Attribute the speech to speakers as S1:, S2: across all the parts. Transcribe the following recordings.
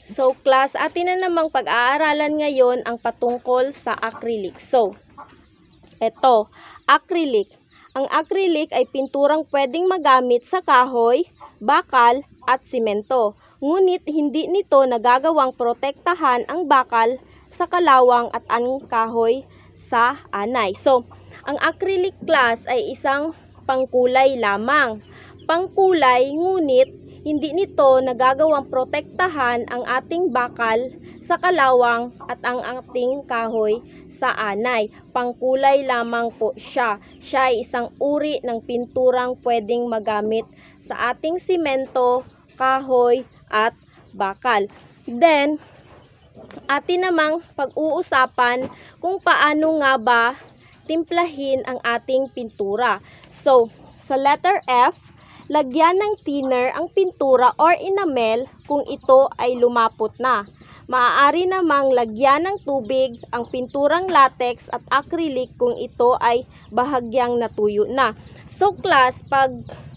S1: So class, atin na namang pag-aaralan ngayon ang patungkol sa acrylic. So, eto, acrylic. Ang acrylic ay pinturang pwedeng magamit sa kahoy, bakal, at simento. Ngunit hindi nito nagagawang protektahan ang bakal sa kalawang at ang kahoy sa anay. So, ang acrylic class ay isang pangkulay lamang. Pangkulay, ngunit hindi nito nagagawang protektahan ang ating bakal sa kalawang at ang ating kahoy sa anay. Pangkulay lamang po siya. Siya ay isang uri ng pinturang pwedeng magamit sa ating simento, kahoy, at bakal. Then, atin namang pag-uusapan kung paano nga ba timplahin ang ating pintura. So, sa letter F, lagyan ng thinner ang pintura or enamel kung ito ay lumapot na. Maaari namang lagyan ng tubig ang pinturang latex at acrylic kung ito ay bahagyang natuyo na. So class, pag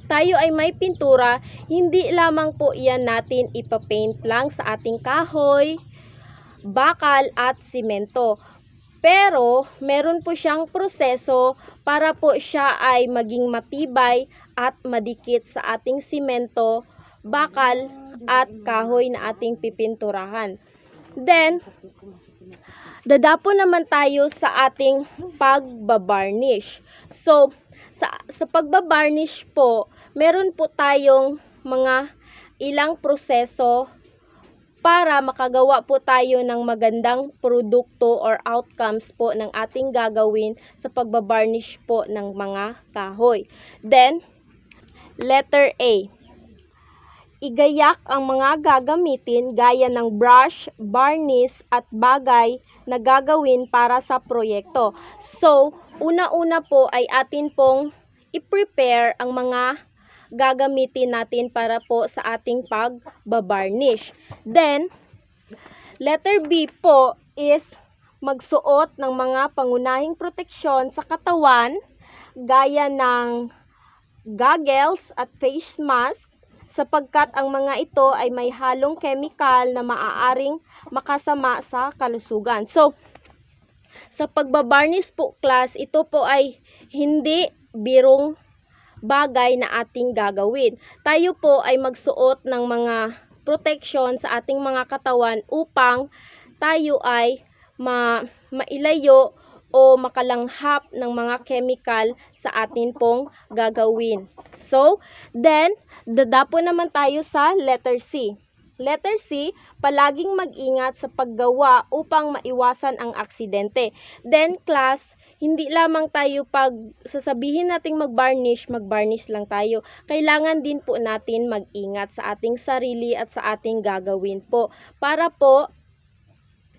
S1: tayo ay may pintura, hindi lamang po iyan natin ipapaint lang sa ating kahoy, bakal at simento. Pero meron po siyang proseso para po siya ay maging matibay at madikit sa ating simento, bakal at kahoy na ating pipinturahan. Then, dadapo naman tayo sa ating pagbabarnish. So, sa pagbabarnish po, meron po tayong mga ilang proseso para makagawa po tayo ng magandang produkto or outcomes po ng ating gagawin sa pagbabarnish po ng mga kahoy. Then, letter A. Igayak ang mga gagamitin gaya ng brush, varnish at bagay na gagawin para sa proyekto. So, una-una po ay atin pong i-prepare ang mga gagamitin natin para po sa ating pagbabarnish. Then, letter B po is magsuot ng mga pangunahing proteksyon sa katawan gaya ng goggles at face mask sapagkat ang mga ito ay may halong chemical na maaaring makasama sa kalusugan. So, sa pagbabarnish po class, ito po ay hindi birong bagay na ating gagawin. Tayo po ay magsuot ng mga protection sa ating mga katawan upang tayo ay mailayo o makalanghap ng mga chemical sa atin pong gagawin. So, then, dadapo naman tayo sa letter C. Letter C, palaging mag-ingat sa paggawa upang maiwasan ang aksidente. Then, class, hindi lamang tayo pag sasabihin nating mag-varnish lang tayo. Kailangan din po natin mag-ingat sa ating sarili at sa ating gagawin po para po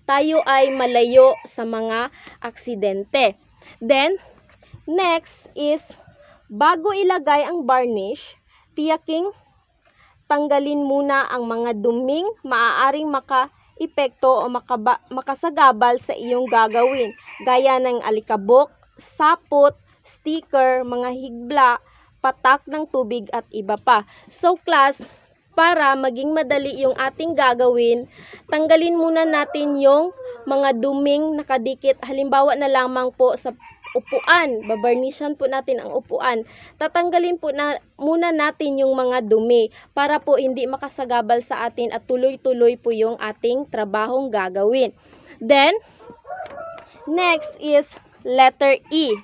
S1: tayo ay malayo sa mga aksidente. Then, next is, bago ilagay ang varnish, tiyaking tanggalin muna ang mga duming maaaring maka-epekto o makasagabal sa iyong gagawin, gaya ng alikabok, sapot, sticker, mga higla, patak ng tubig at iba pa. So class, para maging madali yung ating gagawin, tanggalin muna natin yung mga duming nakadikit. Halimbawa na lamang po sa upuan, babarnishan po natin ang upuan. Tatanggalin po muna natin yung mga dumi para po hindi makasagabal sa atin at tuloy-tuloy po yung ating trabahong gagawin. Then, next is letter E.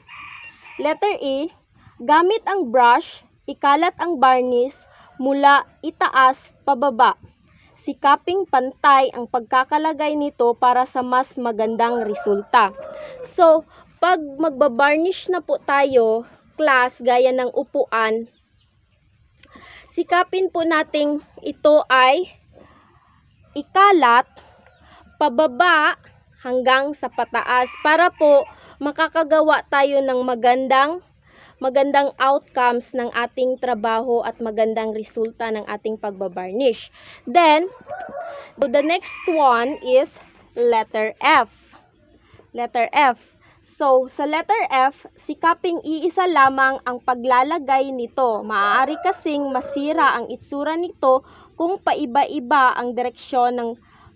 S1: Letter E, gamit ang brush, ikalat ang varnish mula itaas pababa. Sikaping pantay ang pagkakalagay nito para sa mas magandang resulta. So, pag magbabarnish na po tayo, class, gaya ng upuan, sikapin po nating ito ay ikalat pababa hanggang sa pataas para po makakagawa tayo ng magandang outcomes ng ating trabaho at magandang resulta ng ating pagbabarnish. Then, the next one is letter F. Letter F. So, sa letter F, sikaping iisa lamang ang paglalagay nito. Maaari kasing masira ang itsura nito kung paiba-iba ang direksyon ng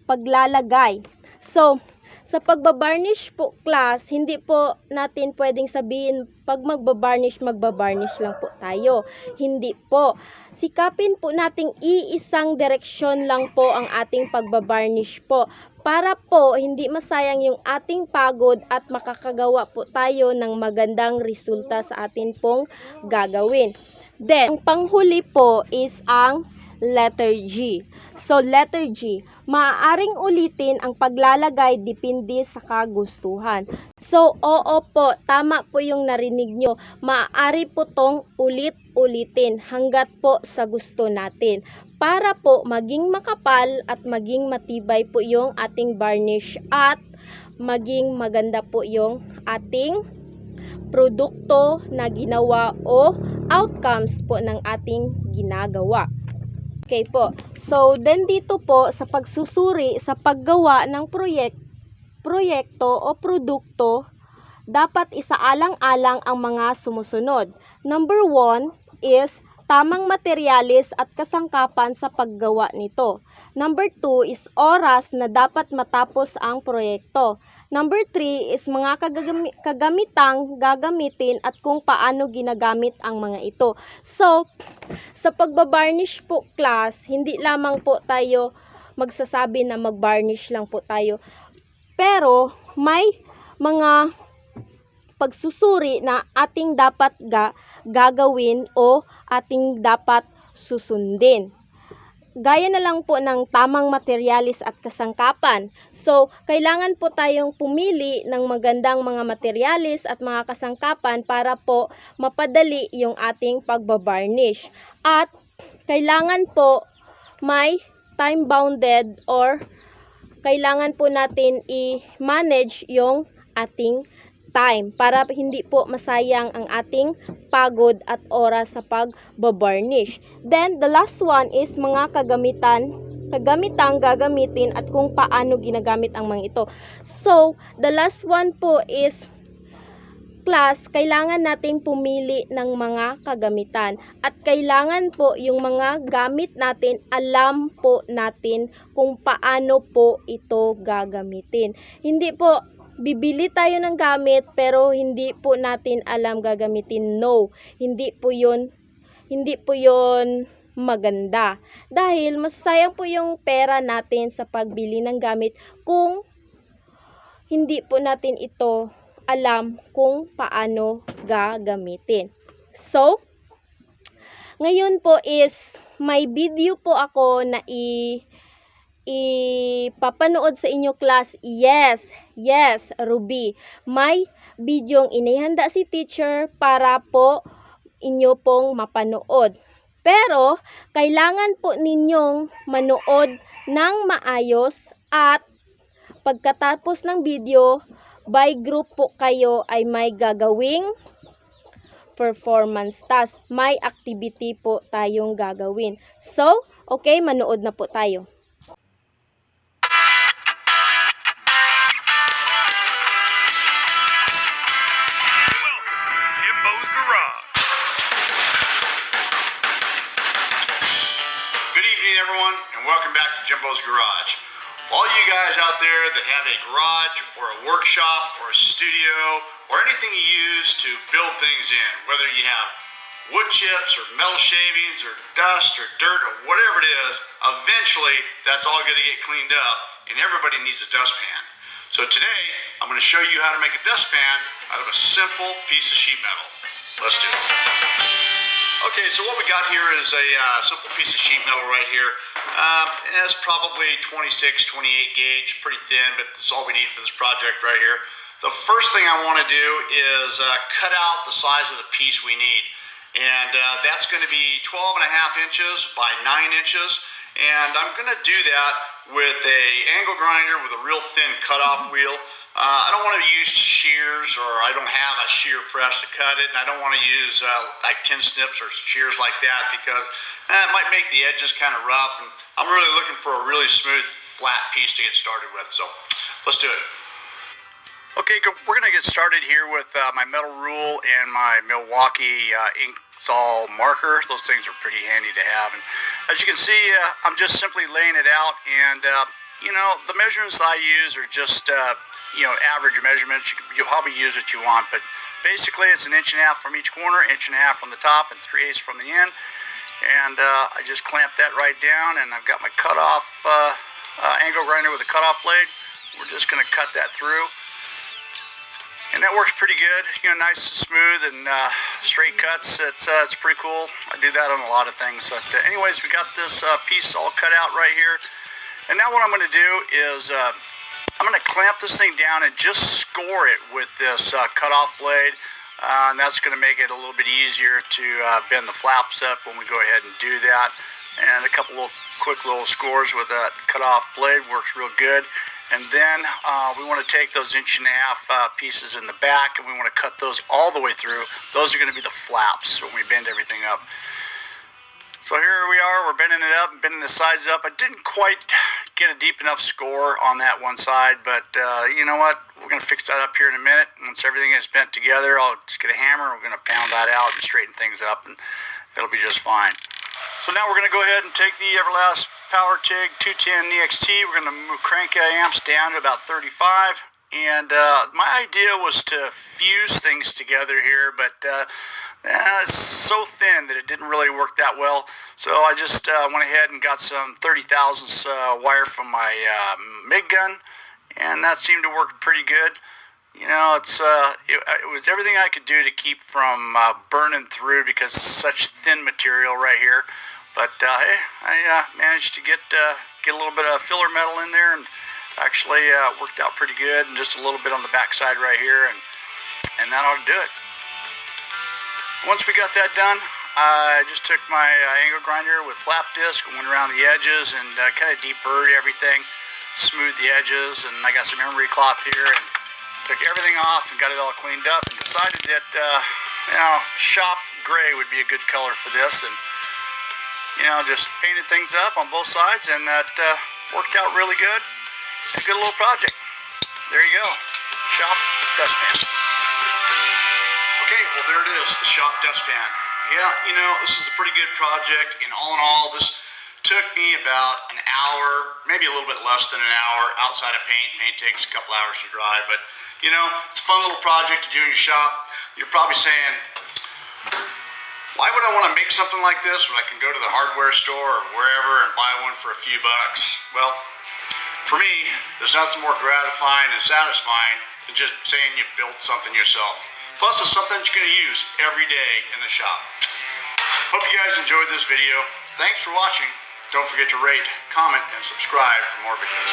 S1: paglalagay. So, sa pagbabarnish po class, hindi po natin pwedeng sabihin pag magbabarnish lang po tayo. Hindi po. Sikapin po nating iisang direksyon lang po ang ating pagbabarnish po. Para po hindi masayang yung ating pagod at makakagawa po tayo ng magandang resulta sa atin pong gagawin. Then, ang panghuli po is ang letter G. So, letter G, maaaring ulitin ang paglalagay depende sa kagustuhan. So, oo po, tama po yung narinig nyo. Maaari po tong ulit-ulitin hanggat po sa gusto natin. Para po maging makapal at maging matibay po yung ating varnish at maging maganda po yung ating produkto na ginawa o outcomes po ng ating ginagawa. Okay po. So, then dito po sa pagsusuri sa paggawa ng proyekto o produkto, dapat isaalang-alang ang mga sumusunod. Number 1 is tamang materyales at kasangkapan sa paggawa nito. Number 2 is oras na dapat matapos ang proyekto. Number 3 is mga kagamitang gagamitin at kung paano ginagamit ang mga ito. So, sa pagbabarnish po class, hindi lamang po tayo magsasabi na magbarnish lang po tayo. Pero, may mga pagsusuri na ating dapat gagawin o ating dapat susundin. Gaya na lang po ng tamang materialis at kasangkapan. So, kailangan po tayong pumili ng magandang mga materialis at mga kasangkapan para po mapadali yung ating pagbabarnish. At kailangan po may time-bounded or kailangan po natin i-manage yung ating time para hindi po masayang ang ating pagod at oras sa pagbabarnish. Then, the last one is mga kagamitang gagamitin at kung paano ginagamit ang mga ito. So, the last one po is class, kailangan nating pumili ng mga kagamitan. At kailangan po yung mga gamit natin, alam po natin kung paano po ito gagamitin. Hindi po bibili tayo ng gamit pero hindi po natin alam gagamitin. No, hindi po yun maganda. Dahil masayang po yung pera natin sa pagbili ng gamit kung hindi po natin ito alam kung paano gagamitin. So, ngayon po is may video po ako na ipapanood sa inyo class. Yes, Ruby. May bidyong inihanda si teacher para po inyo pong mapanood. Pero, kailangan po ninyong manood ng maayos at pagkatapos ng video, by group po kayo ay may gagawing performance task. May activity po tayong gagawin. So, okay, manood na po tayo.
S2: Everyone, and welcome back to Jimbo's Garage. All you guys out there that have a garage or a workshop or a studio or anything you use to build things in, whether you have wood chips or metal shavings or dust or dirt or whatever it is, eventually that's all going to get cleaned up and everybody needs a dustpan. So today I'm going to show you how to make a dustpan out of a simple piece of sheet metal. Let's do it. Okay, so what we got here is a simple piece of sheet metal right here. It's probably 26, 28 gauge, pretty thin, but that's all we need for this project right here. The first thing I want to do is cut out the size of the piece we need. And that's going to be 12 and a half inches by 9 inches. And I'm going to do that with a angle grinder with a real thin cutoff wheel. I don't want to use shears, or I don't have a shear press to cut it, and I don't want to use like tin snips or shears like that because it might make the edges kind of rough, and I'm really looking for a really smooth, flat piece to get started with, so let's do it. Okay, we're going to get started here with my metal rule and my Milwaukee ink saw marker. Those things are pretty handy to have, and as you can see, I'm just simply laying it out, and the measurements I use are just, average measurements. You'll probably use what you want, but basically it's 1.5 inches from each corner, 1.5 inches from the top, and 3/8 from the end. And I just clamp that right down, and I've got my cutoff angle grinder with a cutoff blade. We're just going to cut that through. And that works pretty good, nice and smooth and straight cuts. It's pretty cool. I do that on a lot of things. But anyways, we got this piece all cut out right here. And now what I'm going to do is I'm going to clamp this thing down and just score it with this cutoff blade. And that's going to make it a little bit easier to bend the flaps up when we go ahead and do that. And a couple of quick little scores with that cutoff blade works real good. And then we want to take those 1.5 inch pieces in the back, and we want to cut those all the way through. Those are going to be the flaps when we bend everything up. So here we are, we're bending it up and bending the sides up. I didn't quite get a deep enough score on that one side, but you know what? We're going to fix that up here in a minute. Once everything is bent together, I'll just get a hammer, we're going to pound that out and straighten things up, and it'll be just fine. So now we're going to go ahead and take the Everlast Power TIG 210 EXT. We're going to crank amps down to about 35. And my idea was to fuse things together here, but it's so thin that it didn't really work that well. So I just went ahead and got some 30 thousandths wire from my MIG gun, and that seemed to work pretty good. It was everything I could do to keep from burning through because it's such thin material right here. But hey, I managed to get a little bit of filler metal in there, and actually worked out pretty good, and just a little bit on the back side right here, and that ought to do it. Once we got that done, I just took my angle grinder with flap disc and went around the edges and kind of deburred everything, smoothed the edges, and I got some emery cloth here and took everything off and got it all cleaned up, and decided that shop gray would be a good color for this, and just painted things up on both sides, and that worked out really good. A good little project. There you go. Shop dustpan. Okay, well there it is, the shop dustpan. Yeah, this is a pretty good project. In all, this took me about an hour, maybe a little bit less than an hour outside of paint. Paint takes a couple hours to dry, but it's a fun little project to do in your shop. You're probably saying, why would I want to make something like this when I can go to the hardware store or wherever and buy one for a few bucks? Well, for me, there's nothing more gratifying and satisfying than just saying you built something yourself. Plus, it's something you're going to use every day in the shop. Hope you guys enjoyed this video. Thanks for watching. Don't forget to rate, comment, and subscribe for more videos.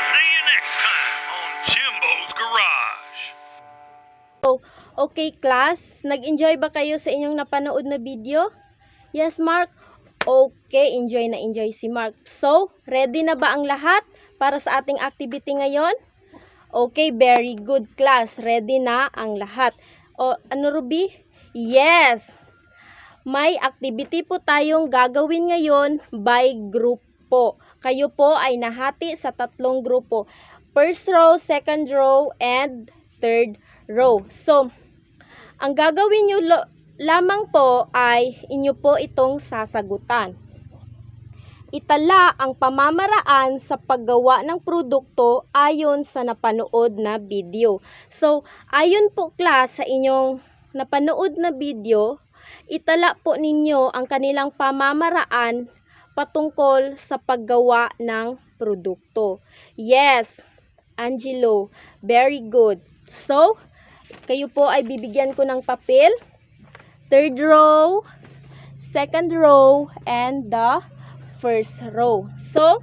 S3: See you next time on Jimbo's Garage.
S1: Okay class, nag-enjoy ba kayo sa inyong napanood na video? Yes, Mark? Okay, enjoy na enjoy si Mark. So, ready na ba ang lahat para sa ating activity ngayon? Okay, very good class. Ready na ang lahat. O, ano Ruby? Yes! May activity po tayong gagawin ngayon by group po. Kayo po ay nahati sa 3 grupo. First row, second row, and third row. So, ang gagawin nyo lamang po ay inyo po itong sasagutan. Itala ang pamamaraan sa paggawa ng produkto ayon sa napanood na video. So, ayon po class sa inyong napanood na video, itala po ninyo ang kanilang pamamaraan patungkol sa paggawa ng produkto. Yes, Angelo, very good. So, kayo po ay bibigyan ko ng papel. Third row, second row, and the first row. So,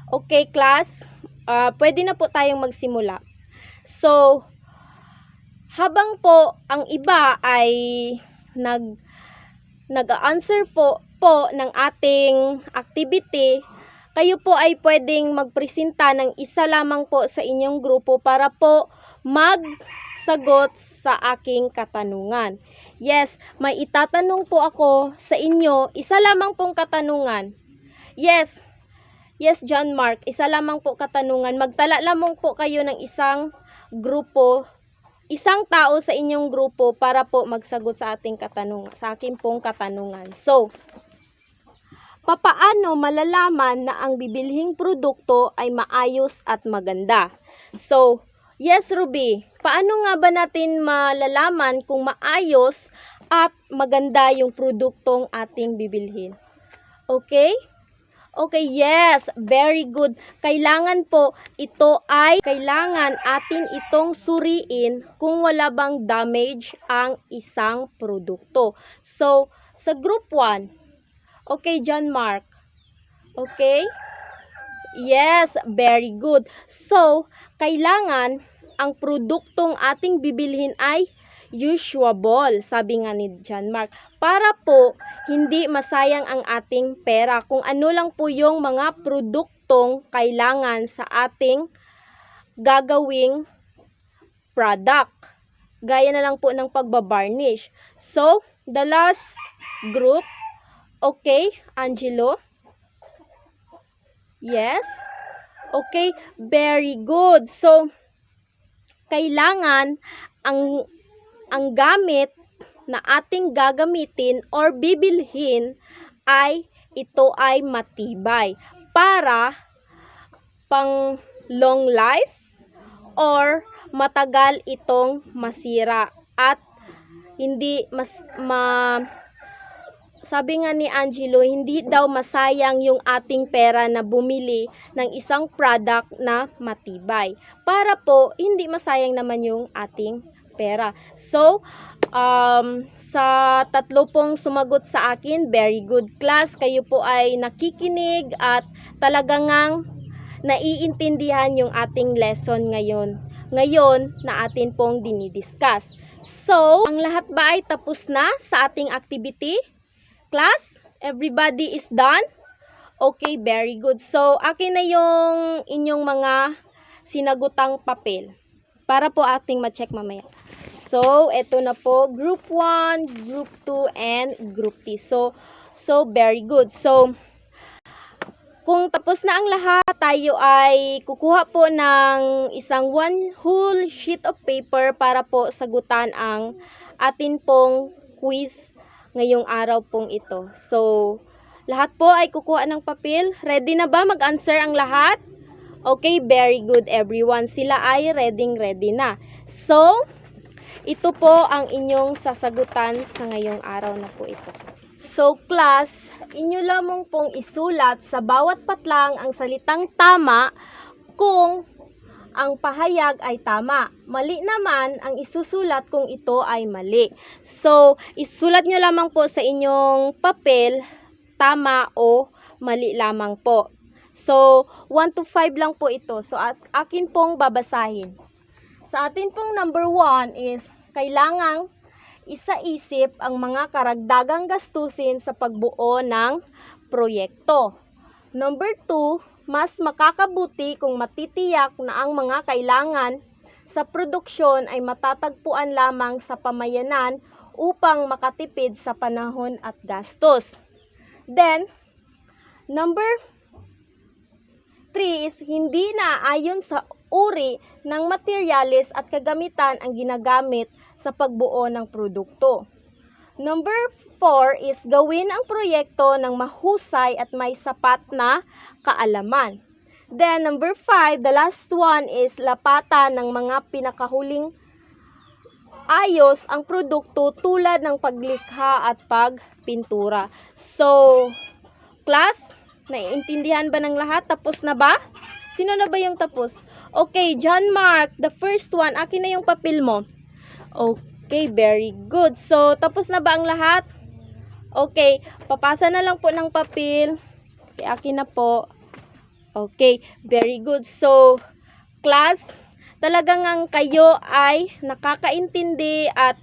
S1: okay class, pwede na po tayong magsimula. So, habang po ang iba ay nag-answer po ng ating activity, kayo po ay pwedeng magpresenta ng isa lamang po sa inyong grupo para po magsagot sa aking katanungan. Yes, may itatanong po ako sa inyo, isa lamang pong katanungan. Yes, John Mark, isa lamang po katanungan. Magtala lamang po kayo ng isang grupo, isang tao sa inyong grupo para po magsagot sa ating katanungan, sa akin pong katanungan. So, papaano malalaman na ang bibilhing produkto ay maayos at maganda? So, yes Ruby, paano nga ba natin malalaman kung maayos at maganda yung produktong ating bibilhin? Okay? Okay, yes, very good. Kailangan atin itong suriin kung wala bang damage ang isang produkto. So, sa group 1, okay, John Mark. Okay? Yes, very good. So, kailangan ang produktong ating bibilhin ay usable, sabi nga ni John Mark, para po hindi masayang ang ating pera. Kung ano lang po yung mga produktong kailangan sa ating gagawing product. Gaya na lang po ng pagbabarnish. So, the last group, okay, Angelo? Yes? Okay, very good. So, kailangan ang gamit na ating gagamitin or bibilhin ay ito ay matibay para pang long life or matagal itong masira at hindi sabi nga ni Angelo, hindi daw masayang yung ating pera na bumili ng isang product na matibay. Para po, hindi masayang naman yung ating pera. So, sa tatlo pong sumagot sa akin, very good class. Kayo po ay nakikinig at talagang naiintindihan yung ating lesson ngayon na atin pong dinidiscuss. So, ang lahat ba ay tapos na sa ating activity? Class, everybody is done? Okay, very good. So, akin na yung inyong mga sinagutang papel para po ating ma-check mamaya. So, eto na po, group 1, group 2, and group 3. So very good. So, kung tapos na ang lahat, tayo ay kukuha po ng isang one whole sheet of paper para po sagutan ang atin pong quiz ngayong araw pong ito. So, lahat po ay kukuha ng papel. Ready na ba mag-answer ang lahat? Okay, very good everyone. Sila ay ready na. So, ito po ang inyong sasagutan sa ngayong araw na po ito. So, class, inyo lamang pong isulat sa bawat patlang ang salitang tama kung ang pahayag ay tama. Mali naman ang isusulat kung ito ay mali. So, isulat nyo lamang po sa inyong papel, tama o mali lamang po. So, 1 to 5 lang po ito. So, akin pong babasahin. Sa atin pong number 1 is, kailangang isaisip ang mga karagdagang gastusin sa pagbuo ng proyekto. Number 2, mas makakabuti kung matitiyak na ang mga kailangan sa produksyon ay matatagpuan lamang sa pamayanan upang makatipid sa panahon at gastos. Then, number 3 is hindi naaayon sa uri ng materyales at kagamitan ang ginagamit sa pagbuo ng produkto. Number 4 is gawin ang proyekto ng mahusay at may sapat na kaalaman. Then, number 5, the last one is lapatan ng mga pinakahuling ayos ang produkto tulad ng paglikha at pagpintura. So, class, naiintindihan ba ng lahat? Tapos na ba? Sino na ba yung tapos? Okay, John Mark, the first one, akin na yung papel mo. Okay, very good. So, tapos na ba ang lahat? Okay, papasa na lang po ng papel. Okay, akin na po. Okay, very good. So, class, talagang kayo ay nakakaintindi at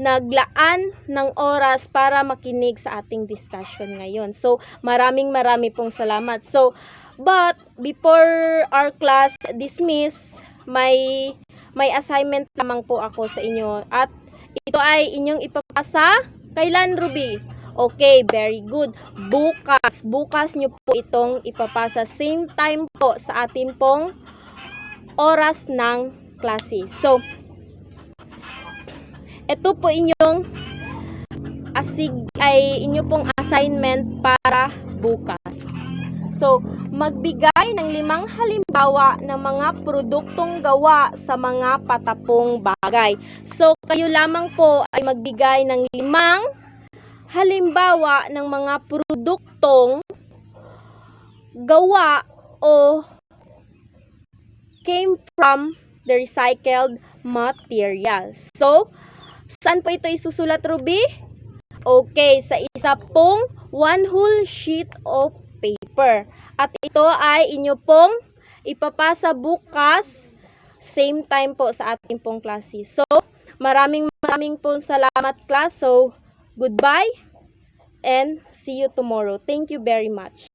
S1: naglaan ng oras para makinig sa ating discussion ngayon. So, marami pong salamat. So, but before our class dismiss, may assignment lamang po ako sa inyo. At ito ay inyong ipapasa. Kailan, Ruby? Okay, very good. Bukas nyo po itong ipapasa. Same time po sa atin pong oras ng klase. So, ito po inyong inyo pong assignment para bukas. So, magbigay ng 5 halimbawa ng mga produktong gawa sa mga patapong bagay. So, kayo lamang po ay magbigay ng 5 halimbawa ng mga produktong gawa o came from the recycled materials. So, saan po ito isusulat, Ruby? Okay, sa isa pong 1 whole sheet of paper. At ito ay inyo pong ipapasa bukas, same time po sa ating pong klase. So, maraming po salamat, class. So, goodbye and see you tomorrow. Thank you very much.